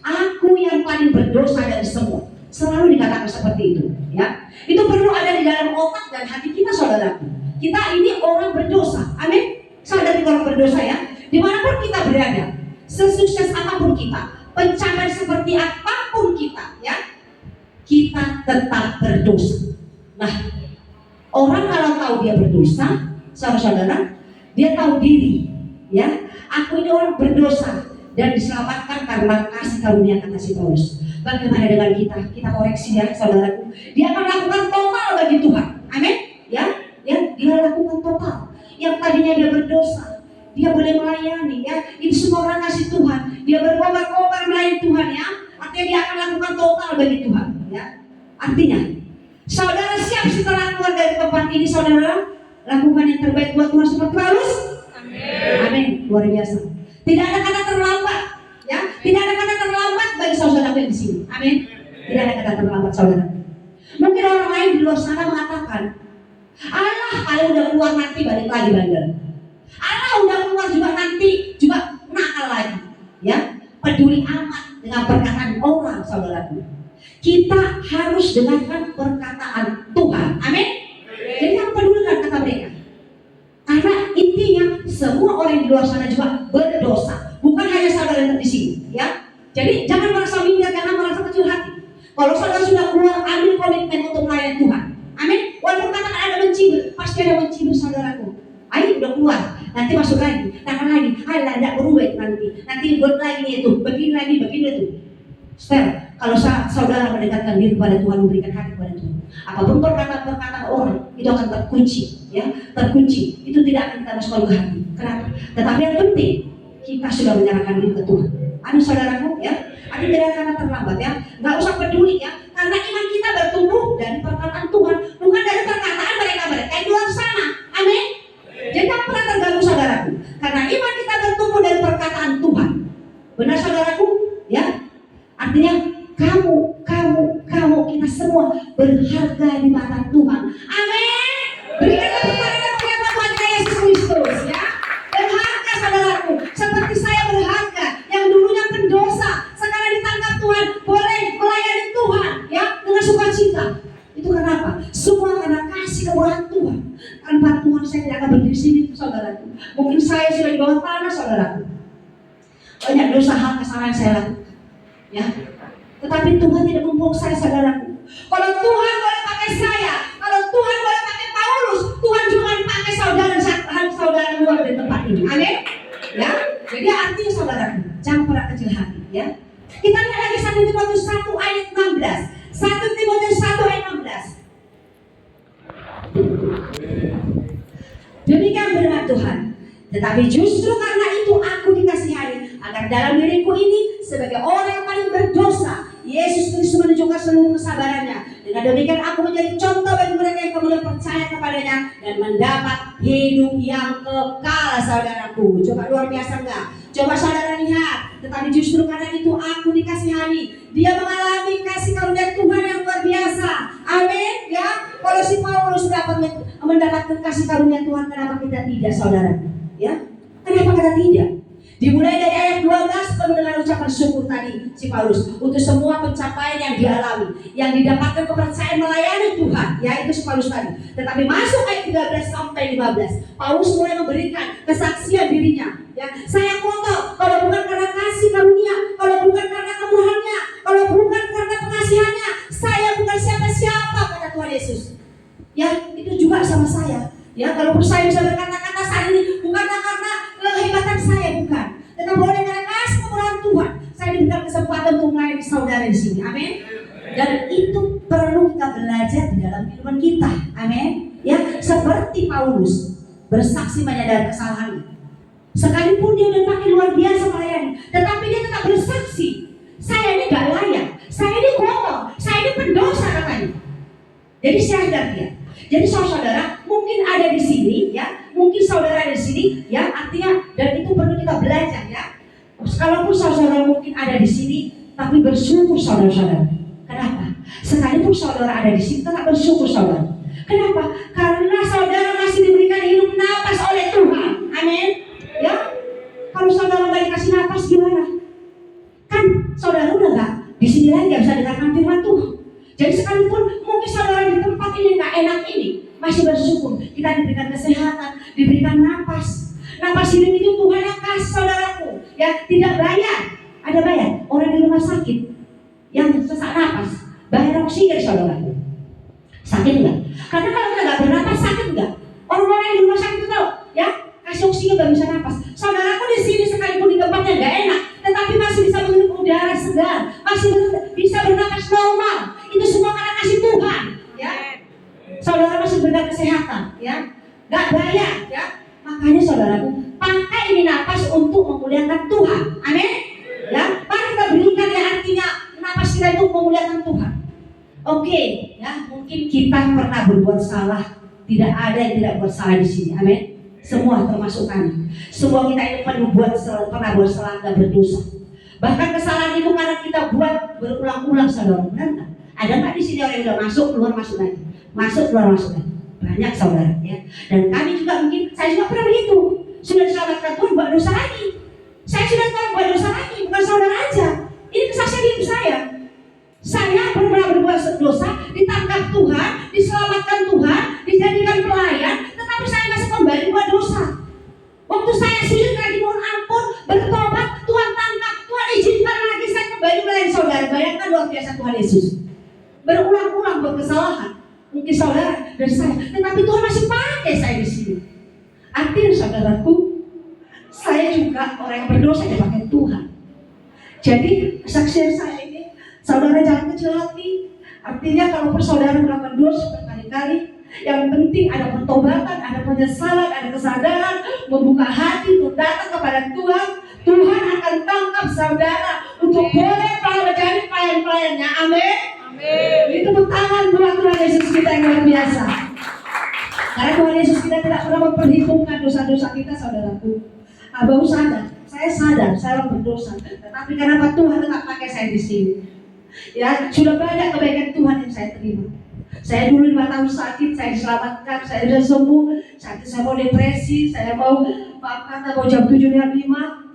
aku yang paling berdosa dari semua. Selalu dikatakan seperti itu ya. Itu perlu ada di dalam otak dan hati kita, saudaraku. Kita ini orang berdosa. Amin. Sadar kita orang berdosa ya. Dimanapun kita berada, sesukses apapun kita, pencapaian seperti apapun kita ya, kita tetap berdosa. Nah, orang kalau tahu dia berdosa, saudara-saudara, dia tahu diri ya. Aku ini orang berdosa dan diselamatkan karena kasih karunia, kata si Paulus. Bagaimana dengan kita? Kita koreksi ya, saudaraku. Dia akan lakukan total bagi Tuhan. Amin. Ya, dia lakukan total. Yang tadinya dia berdosa, dia boleh melayani ya. Itu semua orang kasih Tuhan. Dia berkobar-kobar melayani Tuhan ya. Artinya dia akan lakukan total bagi Tuhan ya. Artinya, saudara siap setelah keluar dari tempat ini, saudara lakukan yang terbaik buat Tuhan seperti Paulus. Amin. Luar biasa. Tidak ada kata terlambat ya. Tidak ada kata terlambat bagi saudara yang di sini. Amin. Tidak ada kata terlambat, saudara. Mungkin orang lain di luar sana mengatakan, Allah kalau udah keluar nanti balik lagi bandel. Allah udah keluar juga nanti juga nakal lagi. Ya, peduli amat dengan perkataan orang, saudaraku. Kita harus dengarkan perkataan Tuhan. Amin. Jadi jangan pedulikan kata mereka. Karena intinya semua orang di luar sana juga berdosa. Bukan hanya saudara yang di sini, ya. Jadi jangan merasa minder, jangan merasa kecil hati. Kalau saudara sudah keluar, ambil komitmen untuk melayani Tuhan. Amin. Walaupun katakan ada mencibir, pasti ada mencibir, saudaraku. Ayo udah keluar, nanti masuk lagi, tangan lagi, alah tidak berubah nanti buat lagi itu, begini itu. Stella, kalau saudara mendekatkan diri kepada Tuhan, memberikan hati kepada Tuhan, apapun perkataan orang itu akan terkunci, ya, terkunci. Itu tidak akan kita masukkan ke hati. Kenapa? Tetapi yang penting kita sudah menyerahkan diri ke Tuhan. Amin, saudaraku, ya. Ada tidak akan terlambat, ya. Nggak usah peduli, ya. Karena iman kita bertumbuh dari perkataan Tuhan, bukan dari perkataan mereka yang di luar sana. Amin. Jadi tak pernah terganggu, saudaraku. Karena iman kita bertumbuh dari perkataan Tuhan. Benar, saudaraku, ya. Artinya kamu, kita semua berharga di mata Tuhan. Amin. Berikan tepuk tangan dan pujian buat Yesus Kristus, ya. Berharga, saudaraku. Seperti saya berharga, yang dulunya pendosa, sekarang ditangkap Tuhan, boleh melayani Tuhan, ya, dengan sukacita. Itu kenapa? Semua karena kasih kemurahan Tuhan. Tanpa Tuhan saya tidak akan berdiri di sini, saudaraku. Mungkin saya sudah di bawah tanah, saudaraku. banyak dosa hal kesalahan saya lakukan. Ya, tetapi Tuhan tidak membuang saya, saudaraku. Kalau Tuhan boleh pakai saya, kalau Tuhan boleh pakai Paulus, Tuhan juga pakai saudara luar di tempat ini. Amin. Ya, jadi artinya saudaraku, jangan pernah kecil hati. Ya, kita lihat lagi 1 Timotius 1 ayat 16. 1 Timotius 1 ayat 16. Demikian firman Tuhan. Tetapi justru karena itu aku dikasihani, agar dalam diriku ini sebagai orang yang paling berdosa, Yesus Kristus menunjukkan seluruh kesabarannya. Dengan demikian aku menjadi contoh bagi mereka yang kemudian percaya kepadanya dan mendapat hidup yang kekal, saudaraku. Coba luar biasa enggak? Coba saudara lihat. Tetapi justru karena itu aku dikasihani. Dia mengalami kasih karunia Tuhan yang luar biasa. Amin. Ya, kalau si Paulus dapat mendapatkan kasih karunia Tuhan, kenapa kita tidak, saudara? Ya, kenapa kita tidak? Dimulai dari ayat 12 penuh dengan ucapan syukur tadi si Paulus untuk semua pencapaian yang dialami, yang didapatkan kepercayaan melayani Tuhan, ya itu si Paulus tadi. Tetapi masuk ayat 13 sampai 15, Paulus mulai memberikan kesaksian dirinya. Ya, saya kotor kalau bukan karena kasih karunia, kalau bukan karena kemurahannya, kalau bukan karena pengasihannya, saya bukan siapa-siapa, kata Tuhan Yesus. Ya, itu juga sama saya. Ya, kalau saya bisa berkata-kata saat ini bukan karena kehebatan saya, bukan, tetapi oleh karena kasih kemurahan Tuhan, saya diberikan kesempatan untuk melayani saudara di sini. Amin. Dan itu perlu kita belajar di dalam kehidupan kita. Amin. Ya, seperti Paulus bersaksi menyadari kesalahannya. Sekalipun dia udah makin luar biasa melayani, tetapi dia tetap bersaksi. Saya ini gak layak, saya ini kotor, saya ini pendosa, katanya. Jadi sadar dia. Jadi saudara mungkin ada di sini, ya, mungkin saudara ada di sini, ya, artinya dan itu perlu kita belajar, ya. Kalaupun saudara mungkin ada di sini, tapi bersyukur saudara-saudara. Kenapa? Sekalipun saudara ada di sini, tetap bersyukur saudara. Kenapa? Karena saudara masih diberikan hidup napas oleh Tuhan. Amin. Ya. Kalau saudara nggak dikasih napas gimana? Kan saudara udah nggak di sini lagi, nggak bisa dengarkan firman Tuhan. Jadi sekalipun mungkin saudara di tempat ini nggak enak ini, masih bersyukur kita diberikan kesehatan, diberikan napas. Napas hidup itu Tuhan yang kasih, saudaraku. Ya, tidak bayar. Ada bayar. Orang di rumah sakit yang sesak napas, bayar oksigen, saudaraku. Sakit nggak? Karena kalau kita nggak bernapas, sakit nggak? Orang-orang yang di rumah sakit itu tahu, ya, kasih oksigen nggak bisa napas. Saudaraku di sini sekalipun di tempatnya nggak enak, tetapi masih bisa menghirup udara segar, masih bisa bernapas normal. Itu semua karena kasih Tuhan, ya. Saudara masih berikan kesehatan, ya, nggak bayar, ya. Makanya saudaraku, pakai ini napas untuk memuliakan Tuhan, amin. Ya, mari kita berikan yang artinya napas kita itu memuliakan Tuhan. Oke, ya, mungkin kita pernah berbuat salah, tidak ada yang tidak bersalah di sini, amin. Semua termasuk kami. Semua kita ini pernah buat salah dan berdosa. Bahkan kesalahan itu karena kita buat berulang-ulang, saudara. Benar? Ada nggak di sini orang yang udah masuk keluar masuk lagi, masuk keluar masuk lagi? Banyak saudara, ya. Dan kami juga mungkin, saya juga pernah begitu. Sudah diselamatkan Tuhan buat dosa lagi. Saya sudah tahu buat dosa lagi, bukan saudara aja. Ini kesaksian hidup saya. Saya pernah berbuat dosa, ditangkap Tuhan, diselamatkan Tuhan, dijadikan pelayan, tetapi saya masih kembali buat dosa. Waktu saya sujud lagi mohon ampun, bertobat, Tuhan tangkap, Tuhan izinkan lagi saya kembali melayani saudara. Bayangkan luar biasa Tuhan Yesus. Berulang-ulang buat kesalahan, mungkin saudara dan saya, tetapi Tuhan masih pakai saya di sini. Artinya saudaraku, saya juga orang yang berdosa dipakai Tuhan. Jadi kesaksian saya ini, saudara jangan kecil hati. Artinya kalau saudara melakukan dosa berkali-kali, yang penting ada pertobatan, ada penyesalan, ada kesadaran, membuka hati untuk datang kepada Tuhan. Tuhan akan tangkap saudara untuk boleh menjadi pelayan-pelayannya. Amin. Amin. Itu tangan buat Tuhan Yesus kita yang luar biasa. Karena Tuhan Yesus kita tidak pernah memperhitungkan dosa-dosa kita, saudaraku. Abang sadar, saya sadar, saya berdosa. Tetapi kenapa Tuhan tetap pakai saya di sini? Ya, sudah banyak kebaikan Tuhan yang saya terima. Saya dulu 5 tahun sakit, saya diselamatkan, saya sudah sembuh. Saya mau depresi, saya mau jam 7.05.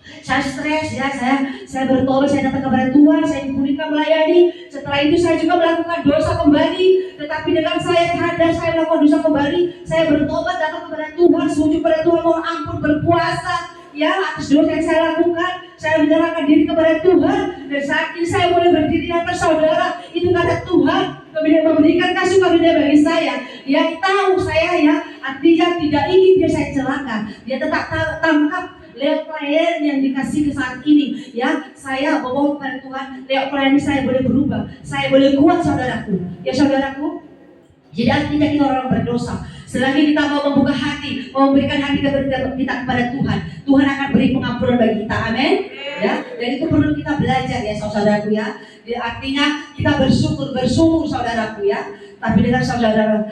Saya stres, ya, saya bertobat, saya datang kepada Tuhan, saya dipulihkan melayani. Setelah itu saya juga melakukan dosa kembali, tetapi dengan saya sadar saya melakukan dosa kembali, saya bertobat, datang kepada Tuhan, sujud kepada Tuhan, mohon ampun, berpuasa, ya atas dosa yang saya lakukan. Saya menyerahkan diri kepada Tuhan. Dan saat ini saya boleh berdiri di atas saudara. Itu karena Tuhan kemudian memberikan kasih karunia bagi saya. Yang tahu saya ya, artinya tidak ingin dia saya celaka. Dia tetap tangkap lewat pelayan yang dikasih ke saat ini. Ya, saya bawa kepada Tuhan. Lewat pelayan ini saya boleh berubah. Saya boleh kuat saudaraku. Ya saudaraku. Jadi artinya kita orang berdosa. Selagi kita mau membuka hati, mau memberikan hati kita kepada Tuhan, Tuhan akan beri pengampunan bagi kita. Amin. Ya, dan itu perlu kita belajar ya saudaraku ya. Artinya kita bersungguh saudaraku ya. Tapi dengan saudara,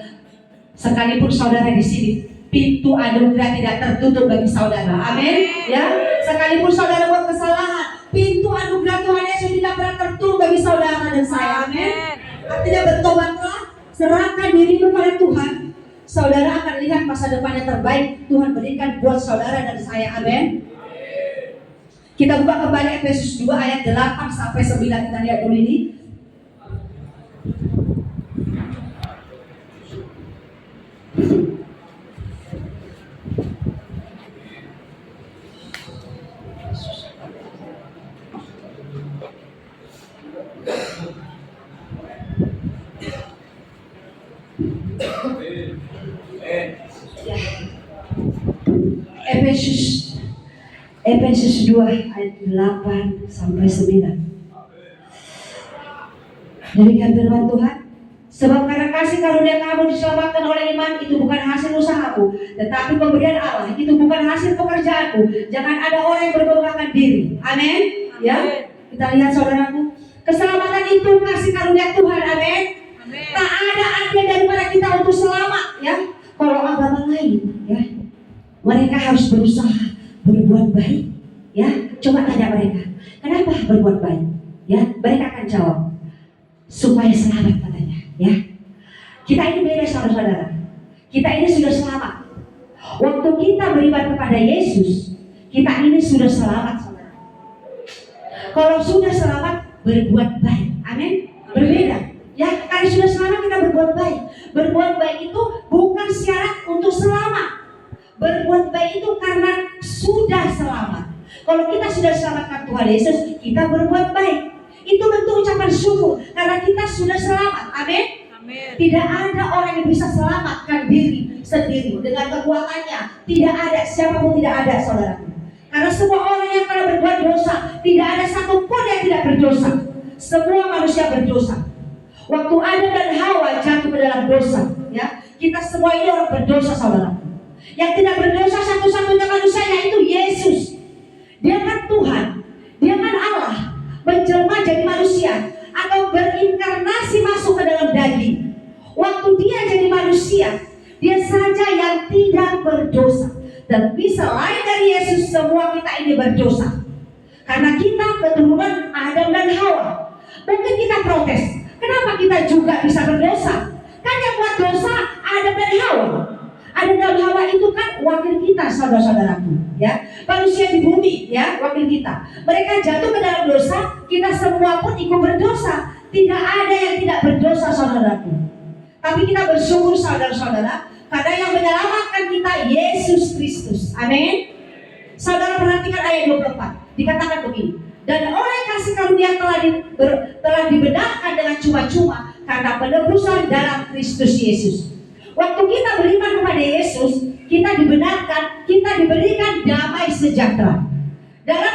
sekalipun saudara di sini, pintu anugerah tidak tertutup bagi saudara. Amin. Ya, sekalipun saudara buat kesalahan, pintu anugerah Tuhan Yesus tidak pernah tertutup bagi saudara dan saya. Amin. Artinya bertobatlah, serahkan diri kepada Tuhan. Saudara akan lihat masa depan yang terbaik Tuhan berikan buat saudara dan saya. Amin. Kita buka kembali Efesus 2 ayat 8 sampai 9. Kita lihat dulu ini. Efesus 2 ayat 8 sampai 9. Demikian firman Tuhan. Sebab karena kasih karunia kamu diselamatkan oleh iman, itu bukan hasil usahamu, tetapi pemberian Allah. Itu bukan hasil pekerjaanmu. Jangan ada orang yang berbanggakan diri. Amin. Ya, kita lihat saudaraku, keselamatan itu kasih karunia Tuhan. Amin. Tak ada artinya daripada kita untuk selamat. Ya, kalau agama lain, ya, mereka harus berusaha berbuat baik. Ya, coba tanya mereka, kenapa berbuat baik? Ya, mereka akan jawab, supaya selamat katanya. Ya, kita ini beda saudara-saudara. Kita ini sudah selamat. Waktu kita beriman kepada Yesus, kita ini sudah selamat, saudara. Kalau sudah selamat, berbuat baik. Amin. Berbeda. Ya, karena sudah selamat kita berbuat baik. Berbuat baik itu bukan syarat untuk selamat. Berbuat baik itu karena sudah selamat. Kalau kita sudah selamatkan Tuhan Yesus, kita berbuat baik. Itu bentuk ucapan syukur karena kita sudah selamat. Amin. Tidak ada orang yang bisa selamatkan diri sendiri dengan kekuatannya. Tidak ada, siapapun tidak ada, saudara. Karena semua orang yang pernah berbuat dosa, tidak ada satupun yang tidak berdosa. Semua manusia berdosa. Waktu Adam dan Hawa jatuh ke dalam dosa, ya, kita semua ini orang berdosa, saudara. Yang tidak berdosa satu-satunya manusia yaitu Yesus. Dia kan Tuhan, dia kan Allah, menjelma jadi manusia atau berinkarnasi masuk ke dalam daging. Waktu dia jadi manusia, dia saja yang tidak berdosa. Tapi selain dari Yesus, semua kita ini berdosa. Karena kita keturunan Adam dan Hawa. Mungkin kita protes, kenapa kita juga bisa berdosa? Kan yang buat dosa Adam dan Hawa. Adam dan Hawa itu kan wakil kita, saudara-saudaraku, ya, manusia di bumi, ya, wakil kita. Mereka jatuh ke dalam dosa, kita semua pun ikut berdosa. Tidak ada yang tidak berdosa, saudaraku. Tapi kita bersyukur, saudara-saudara, karena yang menyelamatkan kita Yesus Kristus. Amin. Saudara perhatikan ayat 24. Dikatakan begini. Dan oleh kasih karunia telah dibenarkan dengan cuma-cuma karena penebusan dalam Kristus Yesus. Waktu kita beriman kepada Yesus, kita dibenarkan, kita diberikan damai sejahtera. Dalam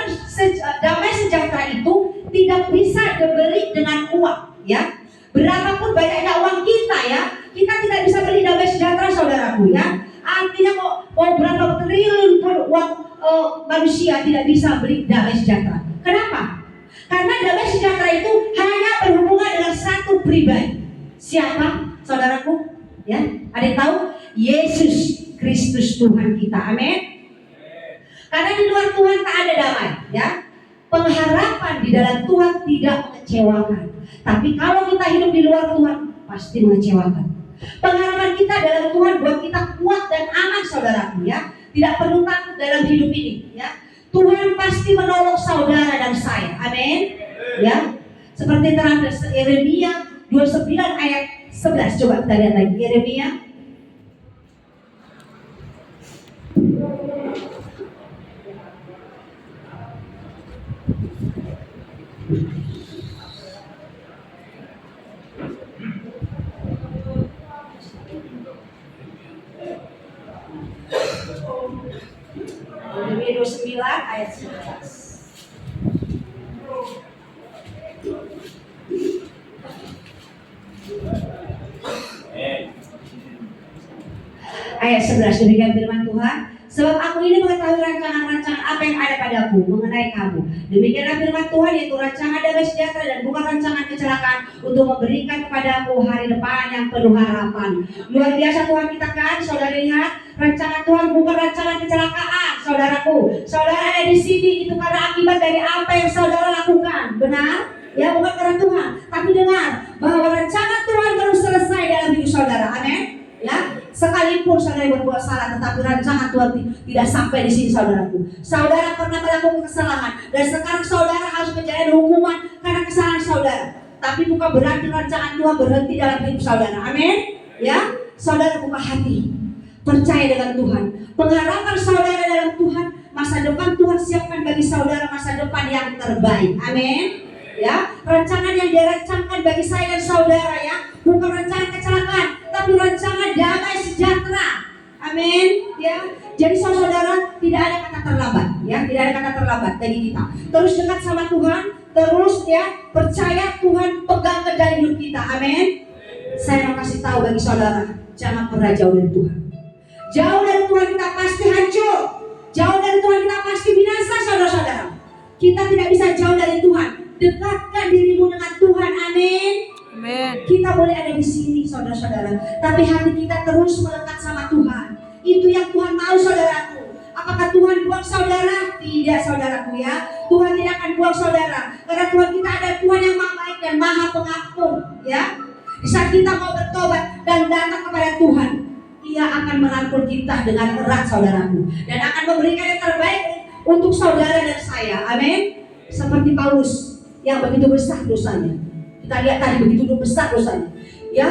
damai sejahtera itu tidak bisa dibeli dengan uang, ya. Berapapun banyaknya uang kita, ya, kita tidak bisa beli damai sejahtera, saudaraku, ya. Artinya mau berapa triliun pun uang manusia tidak bisa beli damai sejahtera. Kenapa? Karena damai sejahtera itu hanya berhubungan dengan satu pribadi. Siapa, saudaraku? Ya, ada yang tahu? Yesus Kristus Tuhan kita. Amin. Karena di luar Tuhan tak ada damai, ya. Pengharapan di dalam Tuhan tidak mengecewakan. Tapi kalau kita hidup di luar Tuhan, pasti mengecewakan. Pengharapan kita dalam Tuhan buat kita kuat dan aman, saudaraku, ya. Tidak perlu takut dalam hidup ini, ya. Tuhan pasti menolong saudara dan saya. Amin. Ya. Seperti terang Yeremia 29 ayat 11. Coba kita lihat lagi Yeremia. Yeremia 29 ayat 11. Ayat 11 demikian firman Tuhan. Sebab aku ini mengetahui rancangan-rancangan apa yang ada padaku mengenai kamu. Demikianlah firman Tuhan, yaitu rancangan damai sejahtera dan bukan rancangan kecelakaan, untuk memberikan kepadamu hari depan yang penuh harapan. Luar biasa Tuhan kita kan, saudara lihat. Rancangan Tuhan bukan rancangan kecelakaan, saudaraku. Saudara ada di sini itu karena akibat dari apa yang saudara lakukan. Benar? Ya, bukan karena Tuhan. Tapi dengar bahwa rancangan Tuhan baru selesai dalam hidup saudara. Amin. Ya, sekalipun saudara berbuat salah, tetapi rancangan Tuhan tidak sampai di sini, saudaraku. Saudara pernah melakukan kesalahan dan sekarang saudara harus menjalani hukuman karena kesalahan saudara. Tapi bukan berarti rancangan Tuhan berhenti dalam hidup saudara. Amin. Ya, saudara buka hati, percaya dengan Tuhan. Pengharapan saudara dalam Tuhan, masa depan Tuhan siapkan bagi saudara masa depan yang terbaik. Amin. Ya, rancangan yang dirancangkan bagi saya dan saudara ya, bukan rancangan kecelakaan, tapi rancangan damai sejahtera. Amin. Ya, jadi saudara tidak ada kata terlambat. Ya, tidak ada kata terlambat bagi kita. Terus dekat sama Tuhan, terus ya percaya Tuhan pegang kendali hidup kita. Amin. Saya mau kasih tahu bagi saudara, jangan pernah jauh dari Tuhan. Jauh dari Tuhan kita pasti hancur. Jauh dari Tuhan kita pasti binasa, saudara-saudara. Kita tidak bisa jauh dari Tuhan. Dekatkan dirimu dengan Tuhan. Amin. Amin. Kita boleh ada di sini, saudara-saudara, tapi hati kita terus melekat sama Tuhan. Itu yang Tuhan mau, saudaraku. Apakah Tuhan buang saudara? Tidak, saudaraku ya. Tuhan tidak akan buang saudara, karena Tuhan kita ada Tuhan yang maha baik dan maha pengampun. Ya, di saat kita mau bertobat dan datang kepada Tuhan, Ia akan merangkul kita dengan erat, saudaraku, dan akan memberikan yang terbaik untuk saudara dan saya. Amin. Seperti Paulus yang begitu besar dosanya. Kita lihat tadi begitu besar dosanya. Ya,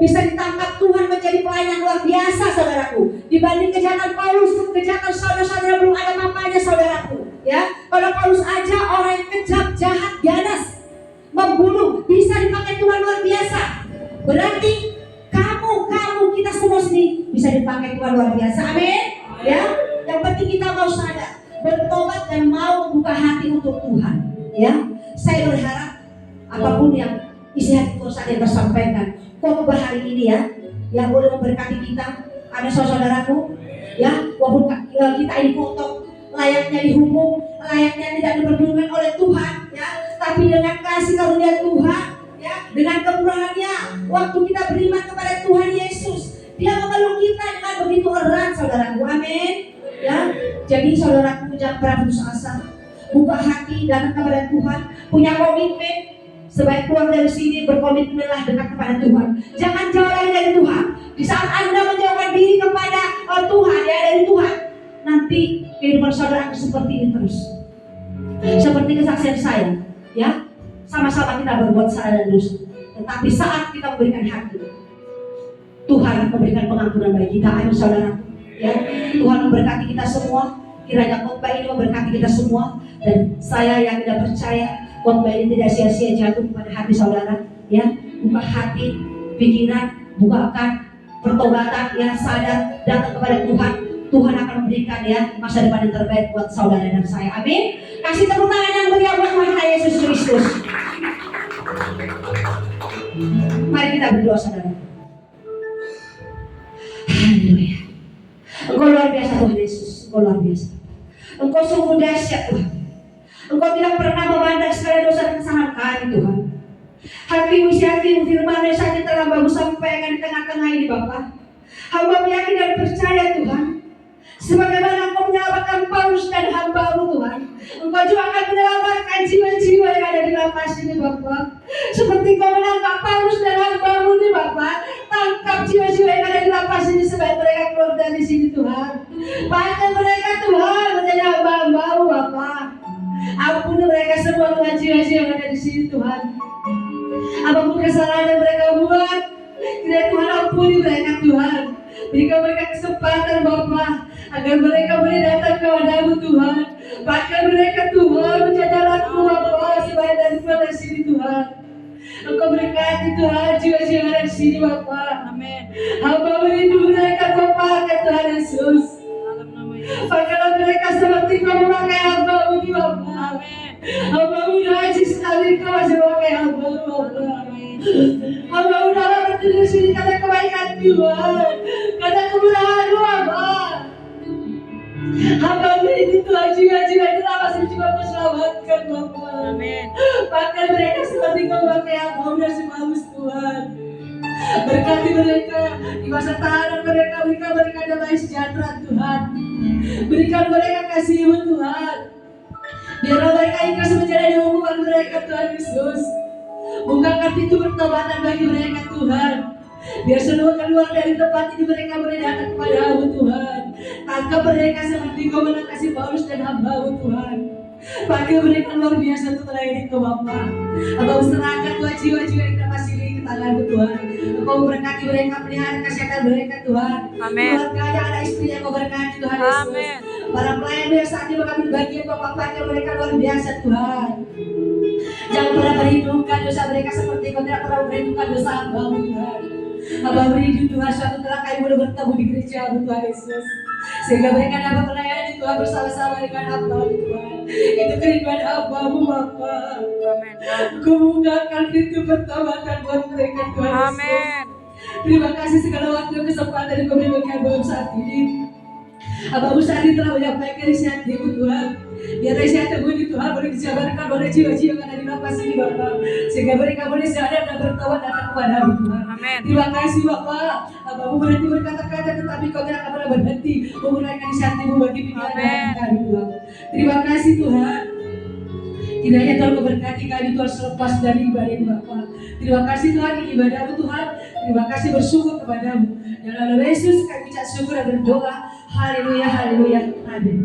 bisa ditangkap Tuhan menjadi pelayan yang luar biasa, saudaraku. Dibanding kejahatan Paulus, kejahatan saudara-saudara belum ada apa-apanya, saudaraku. Ya, kalau Paulus aja orang yang kejam, jahat, ganas, membunuh, bisa dipakai Tuhan luar biasa. Berarti kamu, kita semua sini bisa dipakai Tuhan luar biasa. Amin. Ya, yang penting kita mau sadar, bertobat dan mau membuka hati untuk Tuhan. Ya, saya berharap apapun yang isi hati Tuhan saat yang tersampaikan, khotbah hari ini ya boleh memberkati kita. Ada saudaraku, ya, walaupun kita ini kotor, layaknya dihukum, layaknya tidak diperdulikan oleh Tuhan, ya, tapi dengan kasih karunia Tuhan, ya, dengan kemurahan-Nya, waktu kita beriman kepada Tuhan Yesus, Dia memeluk kita dengan begitu erat, saudaraku. Amin. Ya, jadi saudaraku jangan pernah putus asa. Buka hati, datang kepada Tuhan, punya komitmen. Sebaik keluar dari sini, berkomitmenlah dekat kepada Tuhan. Jangan jauh lagi dari Tuhan. Di saat Anda menjauhkan diri kepada Tuhan, ya, dari Tuhan, nanti kehidupan saudara akan seperti ini terus. Seperti kesaksian saya, ya, sama-sama kita berbuat salah dan dosa. Tetapi saat kita memberikan hati, Tuhan memberikan pengampunan bagi kita. Amin, saudara. Ya, Tuhan memberkati kita semua. Kiranya khotbah ini memberkati kita semua, dan saya yang tidak percaya khotbah ini tidak sia-sia jatuh pada hati saudara. Ya, buka hati, pikiran, bukakan pertobatan, ya, sadar, datang kepada Tuhan. Tuhan akan memberikan ya masa depan yang terbaik buat saudara dan saya. Amin. Kasih tepuk tangan yang meriah buat Tuhan Yesus Kristus. Mari kita berdoa, saudara. Haleluya. Engkau luar biasa Tuhan Yesus. Engkau luar biasa. Engkau sungguh dahsyat Tuhan. Engkau tidak pernah memandang segala dosa dan kesalahan kami Tuhan. Hati-mu firman yang saat ini telah bagus sampaikan di tengah-tengah ini Bapa. Hamba yakin dan percaya Tuhan, sebagaimana Engkau menyelamatkan Paulus dan hamba-Mu Tuhan, Engkau juga akan menyelamatkan jiwa-jiwa yang ada di lapas ini Bapa. Seperti Engkau menangkap Paulus dan hamba-Mu ini Bapa, tangkap jiwa-jiwa yang ada di lapas ini supaya mereka keluar dari sini Tuhan. Bahkan mereka Tuhan menjadi hamba-Mu Bapa. Ampuni mereka semua Tuhan, jiwa-jiwa yang ada di sini Tuhan. Apapun kesalahan yang mereka buat, kiranya Tuhan ampuni mereka Tuhan. Berikan mereka kesempatan Bapa, agar mereka boleh datang kepada-Mu Tuhan. Bahkan mereka Tuhan menjadi anak-Mu Bapa, supaya dari Tuhan jiwa-jiwa yang ada di sini Bapa. Amin. Hamba merindu mereka Bapa ke Tuhan Yesus. Dalam nama Yesus. Pakailah mereka seperti Kau memakai hamba-Mu ini Bapa. Amin. Hamba-Mu najis sekali Kau masih memakai hamba-Mu Bapa. Hamba-Mu dalam berdiri di sini karena kebaikan Tuhan, karena kemurahan-Mu Bapa. Hamba merindu Tuhan jiwa-jiwa yang telah masih coba Kau selamatkan Bapa. Amin. Pakai mereka seperti Kau pakai hamba-Mu dan sebagus Tuhan. Berkati mereka di masa tahanan mereka, berikan mereka damai sejahtera Tuhan. Berikan mereka kasih-Mu Tuhan. Biarlah mereka ikhlas menjalani hukuman mereka Tuhan Yesus. Bukakan pintu pertobatan bagi mereka Tuhan. Biar semua keluar dari tempat ini mereka boleh datang kepada-Mu Tuhan. Tangkap mereka seperti Kau menangkasi Paulus dan hamba-Mu Tuhan. Pakai mereka luar biasa untuk melayani Kau Bapa. Abang serahkan Tuhan jiwa-jiwa yang kita masih di tangan-Mu Tuhan. Kau berkati mereka, pelihara kesehatan mereka Tuhan. Amin. Keluarganya, anak istrinya Kau berkati Tuhan Yesus. Amin. Para pelayan yang saat ini mengambil bagian Bapak, pakai mereka luar biasa Tuhan. Jangan pernah merindukan dosa mereka seperti Kau tidak pernah merindukan dosa hamba-Mu Tuhan. Hamba merindu Tuhan suatu telah kami boleh bertemu di gereja-Mu Tuhan Yesus. Sehingga mereka dapat melayani Tuhan bersama-sama dengan hamba-Mu Tuhan. Itu kerinduan hamba-Mu Bapa. Amin. Kebukakan pintu pertobatan buat mereka Tuhan Yesus. Amin. Terima kasih segala waktu dan kesempatan yang Kau beri bagi hamba-Mu saat ini. Hamba-Mu saat ini telah menyampaikan isian-Mu Tuhan. Biar isian-Mu ini Tuhan boleh dijabarkan oleh jiwa-jiwa yang ada di lapas ini Bapa. Sehingga mereka boleh sadar dan bertobat datang kepada-Mu Tuhan. Amin. Terima kasih Bapa. Hamba-Mu berhenti berkata-kata tetapi Kau tidak akan pernah berhenti menguraikan isian-Mu bagi pikiran Amin. kami Tuhan. Terima kasih Tuhan. Kiranya Tuhan memberkati kami Tuhan selepas dari ibadah ini Bapa. Terima kasih Tuhan ini ibadah-Mu Tuhan. Terima kasih bersyukur kepada-Mu. Dalam nama Yesus kami ucap syukur dan berdoa. Haleluya, haleluya, amin.